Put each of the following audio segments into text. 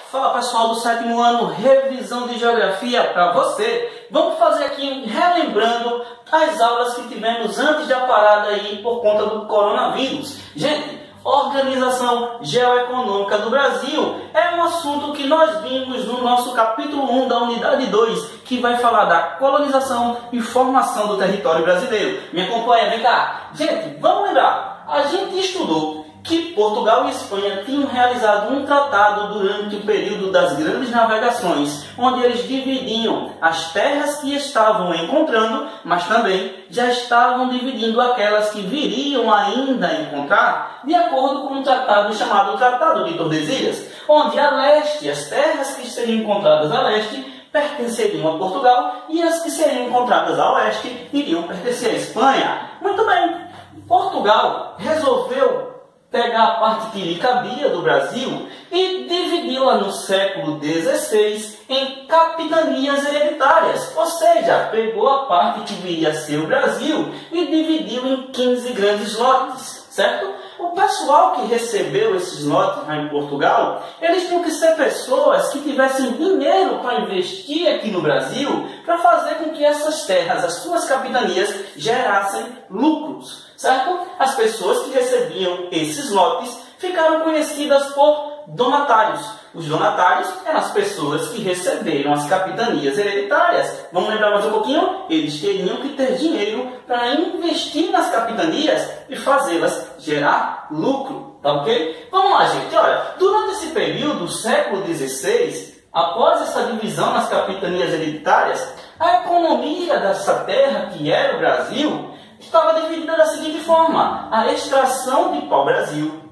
Fala pessoal do 7º ano, revisão de geografia para você. Vamos fazer aqui relembrando as aulas que tivemos antes da parada aí por conta do coronavírus. Gente, Organização Geoeconômica do Brasil é um assunto que nós vimos no nosso capítulo 1 da unidade 2, que vai falar da colonização e formação do território brasileiro. Me acompanha, vem cá. Gente, vamos lembrar, a gente estudou que Portugal e Espanha tinham realizado um tratado durante o período das grandes navegações, onde eles dividiam as terras que estavam encontrando, mas também já estavam dividindo aquelas que viriam ainda encontrar, de acordo com um tratado chamado Tratado de Tordesilhas, onde a leste, as terras que seriam encontradas a leste, pertenceriam a Portugal, e as que seriam encontradas a oeste iriam pertencer à Espanha. Muito bem, Portugal resolveu pegar a parte que lhe cabia do Brasil e dividi-la no século XVI em capitanias hereditárias, ou seja, pegou a parte que viria a ser o Brasil e dividiu em 15 grandes lotes, certo? O pessoal que recebeu esses lotes lá em Portugal, eles tinham que ser pessoas que tivessem dinheiro para investir aqui no Brasil, para fazer com que essas terras, as suas capitanias, gerassem lucros, certo? As pessoas que recebiam esses lotes ficaram conhecidas por donatários. Os donatários eram as pessoas que receberam as capitanias hereditárias. Vamos lembrar mais um pouquinho? Eles teriam que ter dinheiro para investir nas capitanias e fazê-las gerar lucro, tá ok? Vamos lá, gente. Olha, durante esse período, século XVI, após essa divisão nas capitanias hereditárias, a economia dessa terra, que era o Brasil, estava dividida da seguinte forma: a extração de pau-brasil,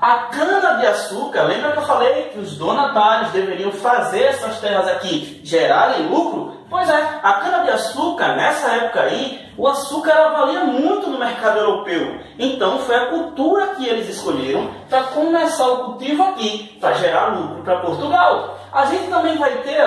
a cana-de-açúcar. Lembra que eu falei que os donatários deveriam fazer essas terras aqui gerarem lucro? Pois é, a cana-de-açúcar, nessa época aí, o açúcar valia muito no mercado europeu. Então foi a cultura que eles escolheram para começar o cultivo aqui, para gerar lucro para Portugal. A gente também vai ter,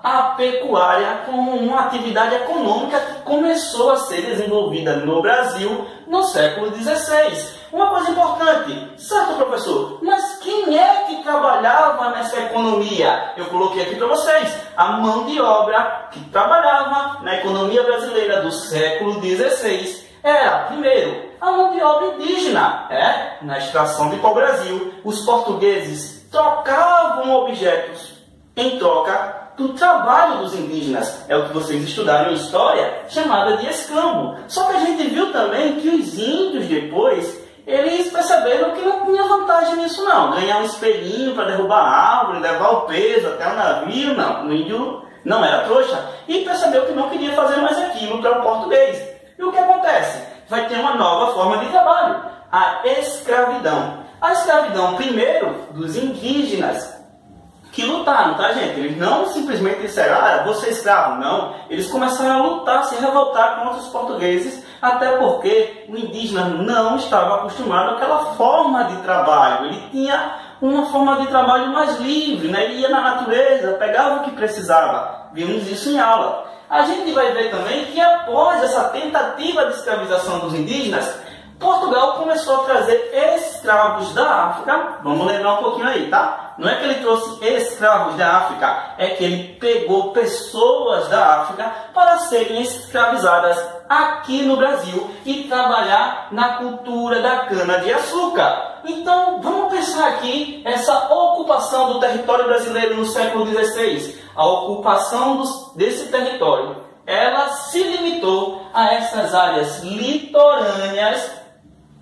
a pecuária como uma atividade econômica que começou a ser desenvolvida no Brasil no século XVI. Uma coisa importante, certo, professor? Mas quem é que trabalhava nessa economia? Eu coloquei aqui para vocês, a mão de obra que trabalhava na economia brasileira do século XVI era, primeiro, a mão de obra indígena. Na extração de pau-brasil, os portugueses trocavam objetos em troca do trabalho dos indígenas. É o que vocês estudaram em história, chamada de escambo. Só que a gente viu também que os índios depois, eles perceberam que não tinha vantagem nisso não. Ganhar um espelhinho para derrubar a árvore, levar o peso até o navio, não. O índio não era trouxa e percebeu que não queria fazer mais aquilo para o português. E o que acontece? Vai ter uma nova forma de trabalho, a escravidão. A escravidão, primeiro, dos indígenas, que lutaram, tá, gente? Eles não simplesmente disseram, vou ser escravo. Não, eles começaram a lutar, se revoltar contra os portugueses, até porque o indígena não estava acostumado àquela forma de trabalho. Ele tinha uma forma de trabalho mais livre, né? Ele ia na natureza, pegava o que precisava. Vimos isso em aula. A gente vai ver também que após essa tentativa de escravização dos indígenas, Portugal começou a trazer escravos da África. Vamos lembrar um pouquinho aí, tá? Não é que ele trouxe escravos da África, é que ele pegou pessoas da África para serem escravizadas aqui no Brasil e trabalhar na cultura da cana-de-açúcar. Então, vamos pensar aqui essa ocupação do território brasileiro no século XVI. A ocupação desse território, ela se limitou a essas áreas litorâneas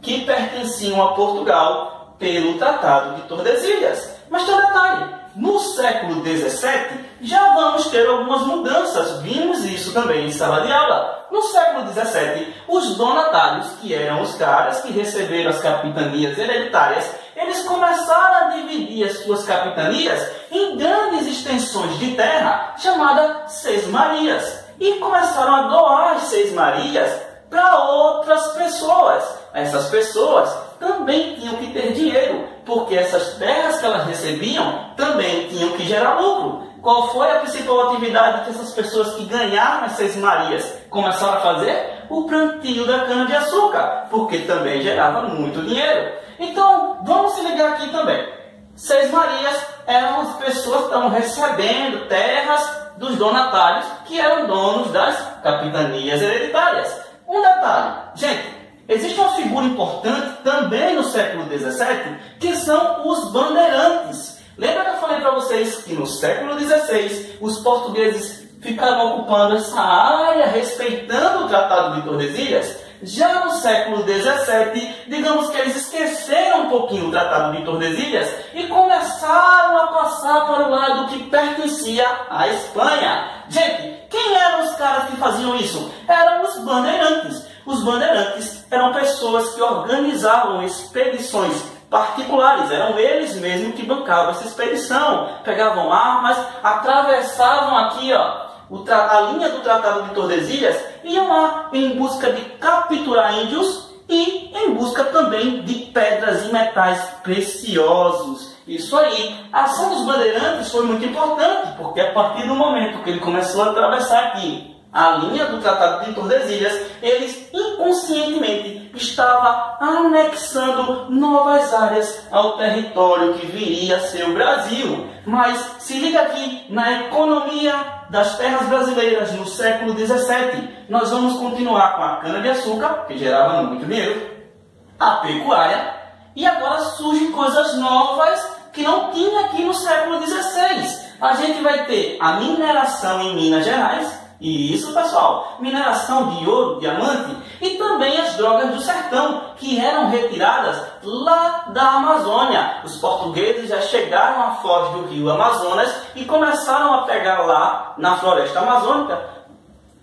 que pertenciam a Portugal pelo Tratado de Tordesilhas. Mas tem um detalhe, no século XVII já vamos ter algumas mudanças, vimos isso também em sala de aula. No século XVII, os donatários, que eram os caras que receberam as capitanias hereditárias, eles começaram a dividir as suas capitanias em grandes extensões de terra, chamadas sesmarias, e começaram a doar as sesmarias para outras pessoas. Essas pessoas também tinham que ter dinheiro, porque essas terras que elas recebiam também tinham que gerar lucro. Qual foi a principal atividade que essas pessoas que ganharam as sesmarias começaram a fazer? O plantio da cana-de-açúcar, porque também gerava muito dinheiro. Então, vamos se ligar aqui também. Seis Marias eram as pessoas que estavam recebendo terras dos donatários, que eram donos das capitanias hereditárias. Um detalhe, gente, existe uma figura importante também no século XVII, que são os bandeirantes. Lembra que eu falei para vocês que no século XVI os portugueses ficaram ocupando essa área respeitando o Tratado de Tordesilhas? Já no século XVII, digamos que eles esqueceram um pouquinho o Tratado de Tordesilhas e começaram a passar para o lado que pertencia à Espanha. Gente, quem eram os caras que faziam isso? Eram os bandeirantes. Os bandeirantes eram pessoas que organizavam expedições particulares, eram eles mesmos que bancavam essa expedição, pegavam armas, atravessavam aqui, ó, a linha do Tratado de Tordesilhas, iam lá em busca de capturar índios e em busca também de pedras e metais preciosos. Isso aí, a ação dos bandeirantes foi muito importante, porque a partir do momento que ele começou a atravessar aqui a linha do Tratado de Tordesilhas, eles inconscientemente estavam anexando novas áreas ao território que viria a ser o Brasil. Mas se liga aqui, na economia das terras brasileiras no século XVII, nós vamos continuar com a cana-de-açúcar, que gerava muito dinheiro, a pecuária, e agora surgem coisas novas que não tinha aqui no século XVI. A gente vai ter a mineração em Minas Gerais. E isso, pessoal, mineração de ouro, diamante e também as drogas do sertão, que eram retiradas lá da Amazônia. Os portugueses já chegaram à foz do rio Amazonas e começaram a pegar lá na floresta amazônica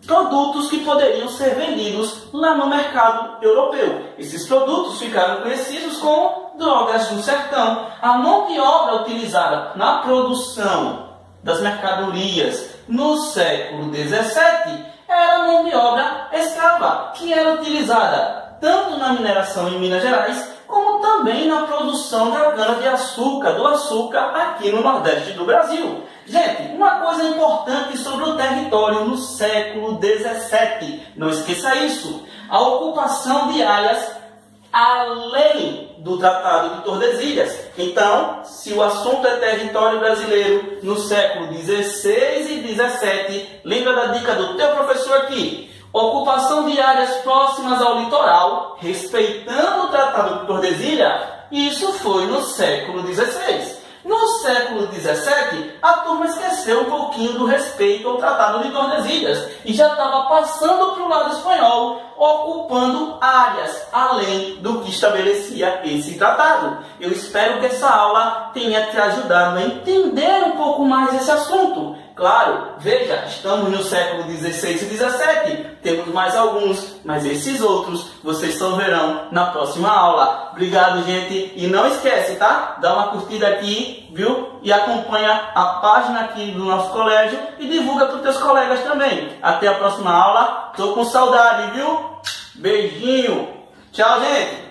produtos que poderiam ser vendidos lá no mercado europeu. Esses produtos ficaram conhecidos como drogas do sertão. A mão de obra utilizada na produção das mercadorias no século XVII era mão de obra escrava, que era utilizada tanto na mineração em Minas Gerais, como também na produção da cana-de-açúcar, do açúcar aqui no Nordeste do Brasil. Gente, uma coisa importante sobre o território no século XVII, não esqueça isso, a ocupação de áreas além do Tratado de Tordesilhas. Então, se o assunto é território brasileiro no século XVI e XVII, lembra da dica do teu professor aqui. Ocupação de áreas próximas ao litoral, respeitando o Tratado de Tordesilhas, isso foi no século XVI. No século XVII, a turma esqueceu um pouquinho do respeito ao Tratado de Tordesilhas e já estava passando para o lado espanhol, ocupando áreas além do que estabelecia esse tratado. Eu espero que essa aula tenha te ajudado a entender um pouco mais esse assunto. Claro, veja, estamos no século XVI e XVII, temos mais alguns, mas esses outros vocês só verão na próxima aula. Obrigado, gente, e não esquece, tá? Dá uma curtida aqui, viu? E acompanha a página aqui do nosso colégio e divulga para os teus colegas também. Até a próxima aula, tô com saudade, viu? Beijinho, tchau, gente!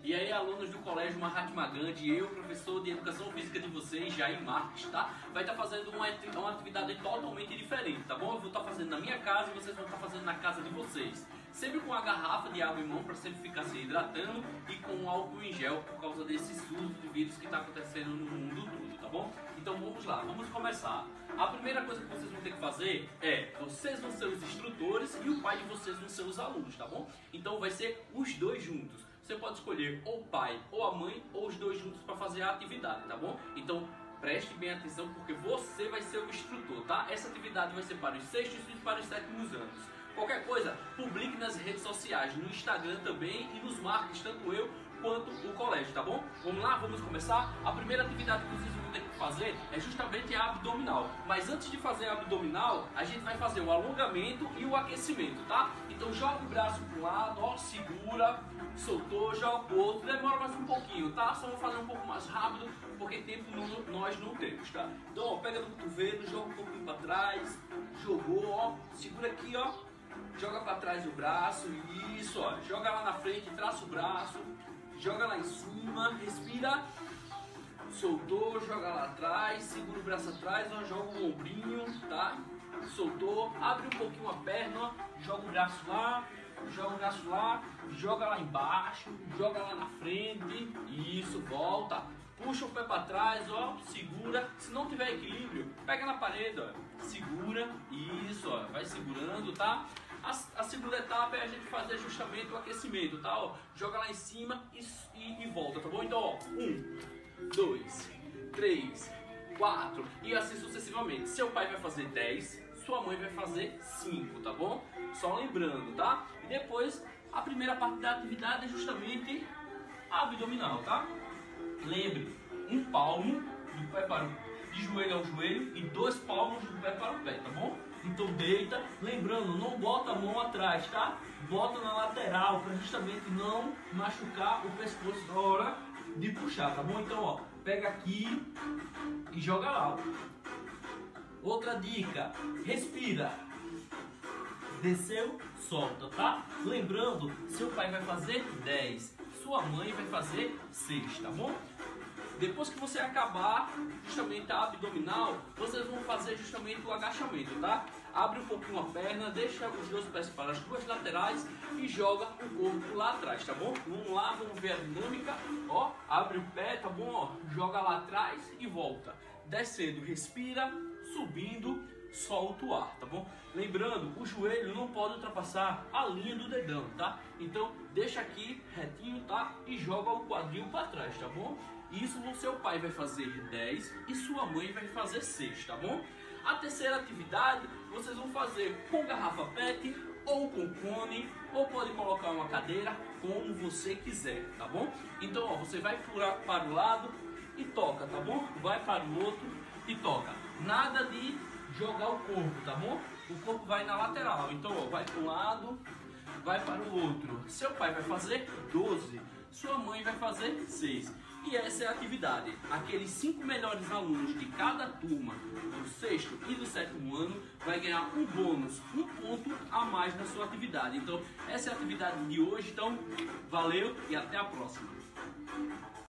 E aí, alunos do Colégio Mahatma Gandhi, eu, professor de Educação Física de vocês, Jair Marques, tá? Vai estar fazendo uma atividade totalmente diferente, tá bom? Eu vou estar fazendo na minha casa e vocês vão estar fazendo na casa de vocês. Sempre com a garrafa de água em mão para sempre ficar se hidratando e com álcool em gel por causa desse surto de vírus que está acontecendo no mundo todo, tá bom? Então vamos lá, vamos começar. A primeira coisa que vocês vão ter que fazer é, vocês vão ser os instrutores e o pai de vocês vão ser os alunos, tá bom? Então vai ser os dois juntos. Você pode escolher ou o pai ou a mãe ou os dois juntos para fazer a atividade, tá bom? Então preste bem atenção porque você vai ser o instrutor, tá? Essa atividade vai ser para os sextos e para os sétimos anos. Qualquer coisa, publique nas redes sociais, no Instagram também e nos marques, tanto eu quanto o colégio, tá bom? Vamos lá, vamos começar? A primeira atividade que vocês vão ter que fazer é justamente a abdominal. Mas antes de fazer a abdominal, a gente vai fazer o alongamento e o aquecimento, tá? Então joga o braço para um lado, ó, segura, soltou, joga pro outro, demora mais um pouquinho, tá? Só vou fazer um pouco mais rápido, porque tempo nós não temos, tá? Então, ó, pega no cotovelo, joga um pouquinho para trás, jogou, ó, segura aqui, ó, joga para trás o braço, isso, ó, joga lá na frente, traça o braço, joga lá em cima, respira, soltou, joga lá atrás, segura o braço atrás, ó, joga o ombrinho, tá? soltou, abre um pouquinho a perna, ó, joga o braço lá, joga lá embaixo, joga lá na frente, isso, volta, puxa o pé para trás, ó, segura, se não tiver equilíbrio, pega na parede, ó, segura, isso, ó, vai segurando, tá? A segunda etapa é a gente fazer justamente o aquecimento, tá? Ó, joga lá em cima e volta, tá bom? Então, ó, 1, 2, 3, 4 e assim sucessivamente. Seu pai vai fazer 10, sua mãe vai fazer 5, tá bom? Só lembrando, tá? E depois, a primeira parte da atividade é justamente a abdominal, tá? Lembre, um palmo do pé para de joelho ao joelho e 2 palmos do pé para o pé, tá bom? Então deita, lembrando, não bota a mão atrás, tá? Bota na lateral para justamente não machucar o pescoço na hora de puxar, tá bom? Então, ó, pega aqui e joga lá. Outra dica, respira. Desceu, solta, tá? Lembrando, seu pai vai fazer 10, sua mãe vai fazer 6, tá bom? Depois que você acabar justamente a abdominal, vocês vão fazer justamente o agachamento, tá? Abre um pouquinho a perna, deixa os 2 pés para as 2 laterais e joga o corpo lá atrás, tá bom? Vamos lá, vamos ver a dinâmica. Ó, abre o pé, tá bom? Ó, joga lá atrás e volta. Descendo, respira, subindo, solta o ar, tá bom? Lembrando, o joelho não pode ultrapassar a linha do dedão, tá? Então, deixa aqui retinho, tá? E joga o quadril para trás, tá bom? Isso o seu pai vai fazer 10 e sua mãe vai fazer 6, tá bom? A terceira atividade vocês vão fazer com garrafa PET ou com cone, ou pode colocar uma cadeira, como você quiser, tá bom? Então, ó, você vai para o lado e toca, tá bom? Vai para o outro e toca. Nada de jogar o corpo, tá bom? O corpo vai na lateral. Então, ó, vai para um lado, vai para o outro. Seu pai vai fazer 12, sua mãe vai fazer 6. E essa é a atividade. Aqueles 5 melhores alunos de cada turma do 6º e do 7º ano vai ganhar um bônus, um ponto a mais na sua atividade. Então, essa é a atividade de hoje. Então, valeu e até a próxima.